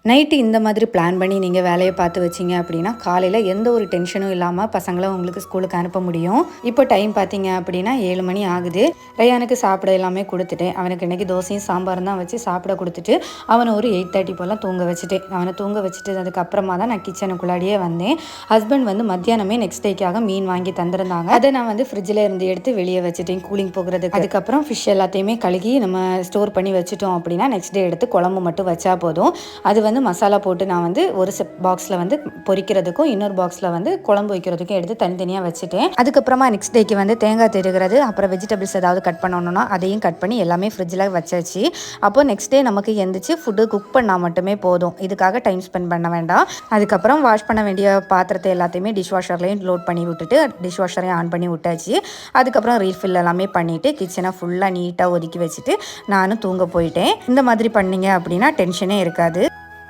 Night இந்த மாதிரி plan பண்ணி நீங்கள் வேலையை பார்த்து வச்சிங்க அப்படின்னா காலையில் எந்த ஒரு டென்ஷனும் இல்லாமல் பசங்களை உங்களுக்கு ஸ்கூலுக்கு அனுப்ப முடியும். இப்போ டைம் பார்த்தீங்க அப்படின்னா 7 மணி ஆகுது. ரயானுக்கு சாப்பிட எல்லாமே கொடுத்துட்டேன். அவனுக்கு இன்றைக்கி தோசையும் சாம்பாரும் தான் வச்சு சாப்பிட கொடுத்துட்டு அவனை ஒரு 8:30 போல் தூங்க வச்சுட்டேன். அவனை தூங்க வச்சுட்டு அதுக்கப்புறமா தான் நான் கிச்சனுக்குள்ளாடியே வந்தேன். ஹஸ்பண்ட் வந்து மத்தியானமே நெக்ஸ்ட் டேக்காக மீன் வாங்கி தந்திருந்தாங்க. அதை நான் வந்து ஃப்ரிட்ஜில் இருந்து எடுத்து வெளியே வச்சுட்டேன் கூலிங் போகிறதுக்கு. அதுக்கப்புறம் ஃபிஷ் எல்லாத்தையுமே கழுகி நம்ம ஸ்டோர் பண்ணி வச்சுட்டோம் அப்படின்னா நெக்ஸ்ட் டே எடுத்து குழம்பு மட்டும் வச்சா போதும். அது வந்து மசாலா போட்டு நான் வந்து ஒரு பாக்ஸில் வந்து பொரிக்கிறதுக்கும் இன்னொரு பாக்ஸில் வந்து குழம்பு வைக்கிறதுக்கும் எடுத்து தனித்தனியாக வச்சுட்டேன். அதுக்கப்புறமா நெக்ஸ்ட் டேக்கு வந்து தேங்காய் திருகிறது, அப்புறம் வெஜிடபிள்ஸ் ஏதாவது கட் பண்ணணும்னா அதையும் கட் பண்ணி எல்லாமே ஃப்ரிட்ஜில் வச்சாச்சு. அப்போ நெக்ஸ்ட் டே நமக்கு எந்திரிச்சு ஃபுட்டு குக் பண்ணால் மட்டுமே போதும். இதுக்காக டைம் ஸ்பெண்ட் பண்ண வேண்டாம். அதுக்கப்புறம் வாஷ் பண்ண வேண்டிய பாத்திரத்தை எல்லாத்தையுமே டிஷ் வாஷர்லையும் லோட் பண்ணி விட்டுட்டு டிஷ் வாஷரையும் ஆன் பண்ணி விட்டாச்சு. அதுக்கப்புறம் ரீஃபில் எல்லாமே பண்ணிவிட்டு கிச்சனை ஃபுல்லாக நீட்டாக ஒதுக்கி வச்சுட்டு நானும் தூங்க போயிட்டேன். இந்த மாதிரி பண்ணிங்க அப்படின்னா டென்ஷனே இருக்காது.